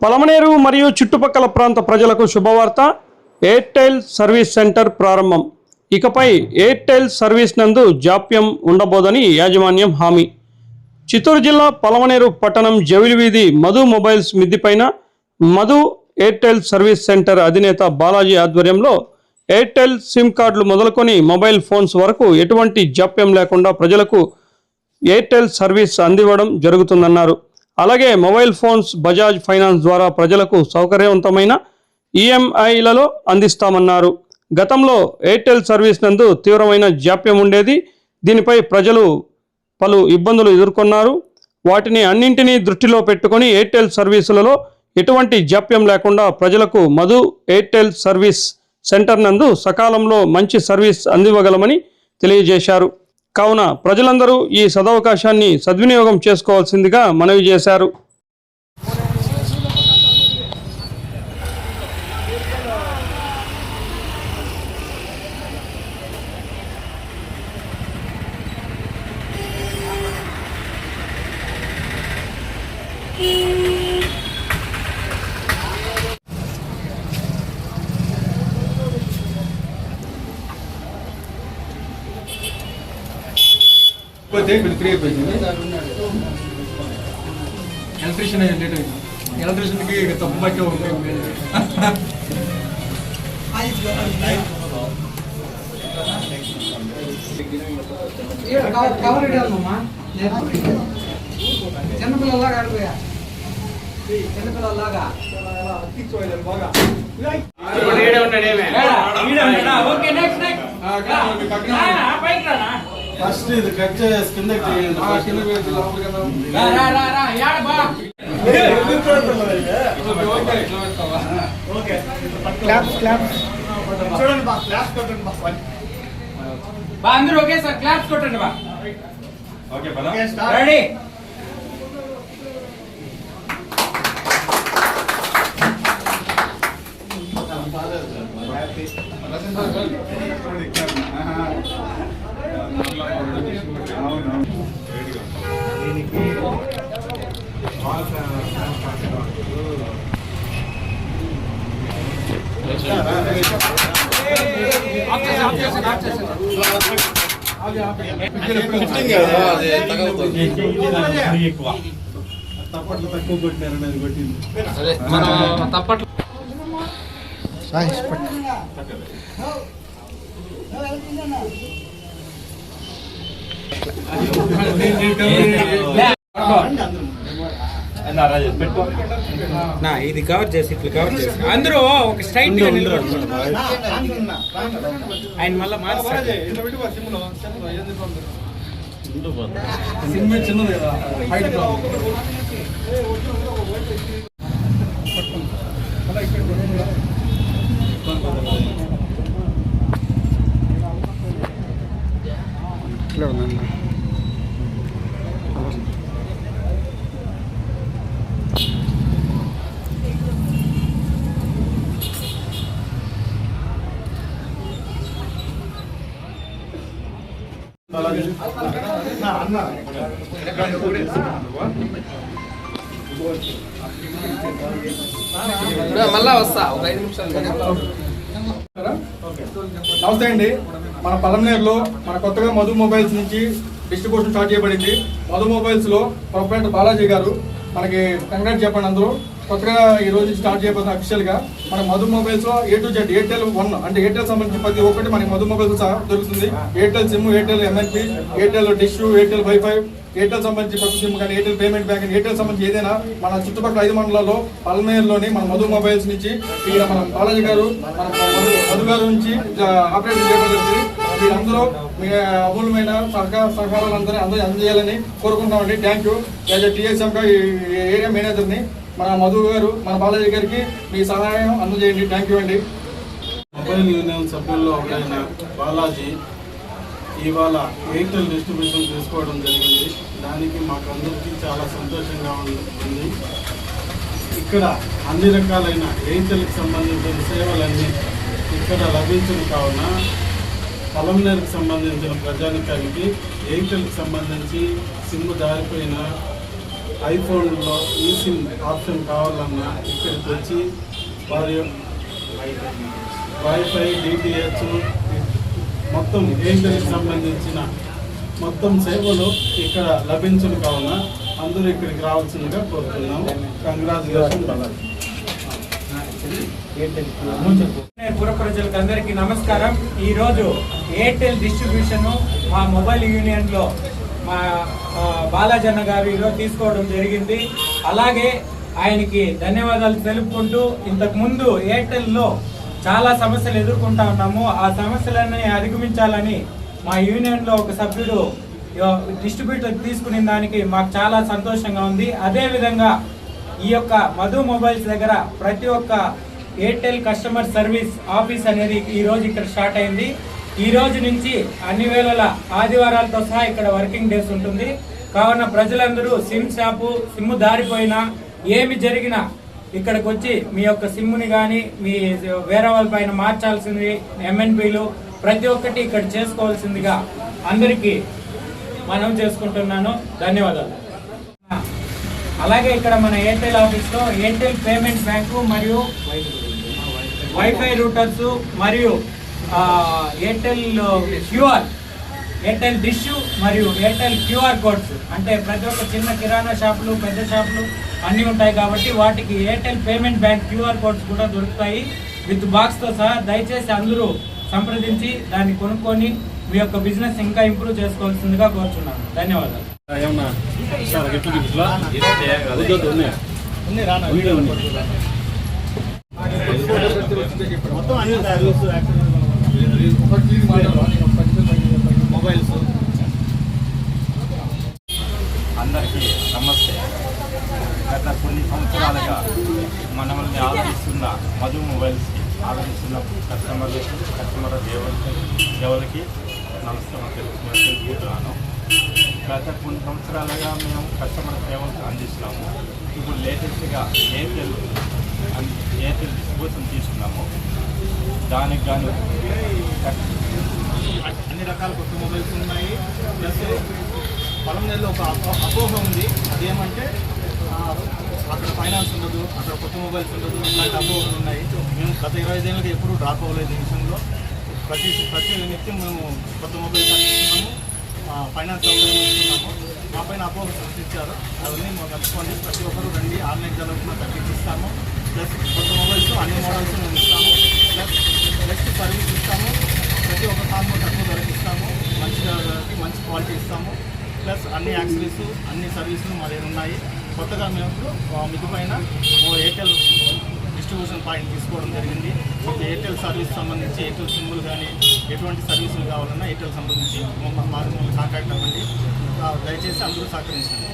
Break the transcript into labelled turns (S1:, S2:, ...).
S1: పలమనేరు మరియు చుట్టుపక్కల ప్రాంత ప్రజలకు శుభవార్త. ఎయిర్టెల్ సర్వీస్ సెంటర్ ప్రారంభం. ఇకపై ఎయిర్టెల్ సర్వీస్ నందు జాప్యం ఉండబోదని యాజమాన్యం హామీ. చిత్తూరు జిల్లా పలమనేరు పట్టణం జవిలి వీధి మధు మొబైల్స్ మిద్దిపైన మధు ఎయిర్టెల్ సర్వీస్ సెంటర్ అధినేత బాలాజీ ఆధ్వర్యంలో ఎయిర్టెల్ సిమ్ కార్డులు మొదలుకొని మొబైల్ ఫోన్స్ వరకు ఎటువంటి జాప్యం లేకుండా ప్రజలకు ఎయిర్టెల్ సర్వీస్ అందివ్వడం జరుగుతుందన్నారు. అలాగే మొబైల్ ఫోన్స్ బజాజ్ ఫైనాన్స్ ద్వారా ప్రజలకు సౌకర్యవంతమైన ఈఎంఐలలో అందిస్తామన్నారు. గతంలో ఎయిర్టెల్ సర్వీస్ నందు తీవ్రమైన జాప్యం ఉండేది. దీనిపై ప్రజలు పలు ఇబ్బందులు ఎదుర్కొన్నారు. వాటిని అన్నింటినీ దృష్టిలో పెట్టుకొని ఎయిర్టెల్ సర్వీసులలో ఎటువంటి జాప్యం లేకుండా ప్రజలకు మధు ఎయిర్టెల్ సర్వీస్ సెంటర్ నందు సకాలంలో మంచి సర్వీస్ అందివ్వగలమని తెలియజేశారు. కావున ప్రజలందరూ ఈ సదవకాశాన్ని సద్వినియోగం చేసుకోవాల్సిందిగా మనవి చేశారు.
S2: ఎలక్ట్రీషియన్ కి తప్పు బట్టి చిన్నపిల్లలాగా ఆడిపోయా చిన్నపిల్లలాగా
S3: ఫస్ట్ ఇది కట్ చేసి కింద
S2: అందరూ ఓకే సార్ క్లాప్స్ కొట్టండి బా. రెడీ
S3: తప్పట్లు తక్కువ కొట్టినారని అది కొట్టింది.
S2: తప్పట్లు ఇది కవర్ చేసి ఇట్లా కవర్ చేసి అందరూ ఒక స్ట్రైట్ ఆయన మళ్ళీ మార్చారు.
S3: చిన్నది కదా హైట్
S2: మళ్ళా వస్తా ఒక 5 నిమిషాలు.
S4: నమస్తే అండి. మన పలమనేరులో మన కొత్తగా మధు మొబైల్స్ నుంచి డిస్ట్రిబ్యూషన్ స్టార్ట్ చేయబడింది. మధు మొబైల్స్ లో ప్రొపరేటర్ బాలాజీ గారు మనకి కంగ్రాట్స్ చెప్పండి. అందరూ కొత్తగా ఈ రోజు స్టార్ట్ చేయబోతున్న అఫీషియల్ గా మన మధు మొబైల్స్ లో A to Z ఎయిర్టెల్ 1 అంటే ఎయిర్టెల్ సంబంధించి ప్రతి ఒక్కటి మనకి మధు మొబైల్స్ దొరుకుతుంది. Airtel SIM, Airtel MNP, Airtel dish, Airtel wifi, Airtel సంబంధించి ప్రతి సిమ్ కానీ, ఎయిర్టెల్ పేమెంట్ బ్యాంక్, ఎయిర్టెల్ సంబంధించి ఏదైనా మన చుట్టుపక్కల 5 మండలాల్లో పలమనేరులోని మన మధు మొబైల్స్ నుంచి ఇక్కడ మన బాలాజీ గారు మధు గారు నుంచి ఆపరేషన్ చేయబడుతుంది. మీరందరూ మీ అమూల్యమైన సహకారాలు అందరూ అందజేయాలని కోరుకుంటున్నామండి. Thank you. As a TSM area మేనేజర్ని మన మధు గారు మన బాలాజీ గారికి మీ సహాయం అందజేయండి. థ్యాంక్ యూ అండి.
S3: మొబైల్ యూనియన్ సభ్యుల్లో ఒకరైన బాలాజీ ఇవాళ ఎయిర్టెల్ డిస్ట్రిబ్యూషన్ తీసుకోవడం జరిగింది. దానికి మాకు అందరికీ చాలా సంతోషంగా ఉంది. ఇక్కడ అన్ని రకాలైన ఎయిర్టెల్కి సంబంధించిన సేవలన్నీ ఇక్కడ లభించిన కావున పలమనేరుకు సంబంధించిన ప్రజానికానికి ఎయిర్టెల్కి సంబంధించి సిమ్ దారిపోయిన ఐఫోన్లో ఈ సిమ్ ఆప్షన్ కావాలన్నా ఇక్కడికి వచ్చి వారి వైఫై డిటిహెచ్ మొత్తం ఎయిర్టెల్కి సంబంధించిన మొత్తం సేవలు ఇక్కడ లభించును కావున అందరూ ఇక్కడికి రావాల్సిందిగా కోరుతున్నాము. కంగ్రాచులేషన్ బాలాజీ.
S5: పుర ప్రజలకు అందరికీ నమస్కారం. ఈరోజు ఎయిర్టెల్ డిస్ట్రిబ్యూషన్ మా మొబైల్ యూనియన్లో మా బాలాజన్న గారు ఈరోజు తీసుకోవడం జరిగింది. అలాగే ఆయనకి ధన్యవాదాలు తెలుపుకుంటూ, ఇంతకుముందు ఎయిర్టెల్లో చాలా సమస్యలు ఎదుర్కొంటా ఉన్నాము. ఆ సమస్యలన్నీ అధిగమించాలని మా యూనియన్లో ఒక సభ్యుడు డిస్ట్రిబ్యూటర్ తీసుకునే దానికి మాకు చాలా సంతోషంగా ఉంది. అదేవిధంగా ఈ యొక్క మధు మొబైల్స్ దగ్గర ప్రతి ఒక్క ఎయిర్టెల్ కస్టమర్ సర్వీస్ ఆఫీస్ అనేది ఈరోజు ఇక్కడ స్టార్ట్ అయింది. ఈ రోజు నుంచి అన్ని వేళల ఆదివారాలతో సహా ఇక్కడ వర్కింగ్ డేస్ ఉంటుంది. కావున ప్రజలందరూ సిమ్ షాపు సిమ్ దారిపోయినా ఏమి జరిగినా ఇక్కడికి వచ్చి మీ యొక్క సిమ్ని కానీ మీ వేరే వాళ్ళ పైన మార్చాల్సింది ఎంఎన్పీలు ప్రతి ఒక్కటి ఇక్కడ చేసుకోవాల్సిందిగా అందరికీ మనం చేసుకుంటున్నాను. ధన్యవాదాలు. అలాగే ఇక్కడ మన ఎయిర్టెల్ ఆఫీస్లో ఎయిర్టెల్ పేమెంట్ బ్యాంకు మరియు వైఫై రూటర్స్ మరియు ఎయిర్టెల్ క్యూఆర్, ఎయిర్టెల్ డిష్ మరియు ఎయిర్టెల్ క్యూఆర్ కోడ్స్, అంటే ప్రతి ఒక్క చిన్న కిరాణా షాపులు పెద్ద షాపులు అన్నీ ఉంటాయి కాబట్టి వాటికి Airtel payment bank QR codes కూడా దొరుకుతాయి విత్ బాక్స్తో సహా. దయచేసి అందరూ సంప్రదించి దాన్ని కొనుక్కొని మీ యొక్క బిజినెస్ ఇంకా ఇంప్రూవ్ చేసుకోవాల్సిందిగా కోరుచున్నాను. ధన్యవాదాలు.
S6: మొబైల్స్ అందరికీ నమస్తే. గత కొన్ని సంవత్సరాలుగా మనల్ని ఆదరిస్తున్న మధు మొబైల్స్కి ఆదరిస్తున్న కస్టమర్ ఎవరికి నమస్కారం తెలుపుతున్నాను. గత కొన్ని సంవత్సరాలుగా మేము కస్టమర్ సేవలు అందిస్తున్నాము. ఇప్పుడు లేటెస్ట్గా ఎయిర్టెల్ డిస్ట్రిబ్యూషన్ తీసుకున్నాము. దానికి గాను అన్ని రకాల కొత్త మొబైల్స్ ఉన్నాయి. ప్లస్ పొలంనేరులో ఒక అపోహ ఉంది. అదేమంటే అక్కడ ఫైనాన్స్ ఉండదు, అక్కడ కొత్త మొబైల్స్ ఉండదు, ఇలాంటి అపోహలు ఉన్నాయి. మేము గత 25 ఏళ్ళకి ఎప్పుడూ డ్రాప్ అవ్వలేదు ఈ విషయంలో. ప్రతి నిత్యం మేము కొత్త మొబైల్స్ అందిస్తున్నాము, ఫైనాన్స్ సౌకర్యం ఇస్తున్నాము. మా పైన అపోహలు సృష్టించారు, అవన్నీ మేము కలుపుకోండి. ప్రతి ఒక్కరూ రండి, ఆన్లైన్ కూడా తగ్గించిస్తాము. ప్లస్ కొత్త మొబైల్స్ అన్ని మోడల్స్ మేము ఇస్తాము. ప్లస్ బెస్ట్ సర్వీస్ ఇస్తాము. ప్రతి ఒక్క సాంగ్ తక్కువ ధరకు ఇస్తాము, మంచి క్వాలిటీ ఇస్తాము. ప్లస్ అన్ని యాక్సెసరీస్ అన్ని సర్వీసులు మా దగ్గర ఉన్నాయి. కొత్తగా మేము మీకు పైన ఎయిర్టెల్ డిస్ట్రిబ్యూషన్ పాయింట్ తీసుకోవడం జరిగింది. ఎయిర్టెల్ సర్వీస్ సంబంధించి ఎయిర్టెల్ సిమ్లు కానీ ఎటువంటి సర్వీసులు కావాలన్నా ఎయిర్టెల్ సంబంధించి మమ్మల్ని కాంటాక్ట్ అవ్వండి. దయచేసి అందరూ సహకరించండి.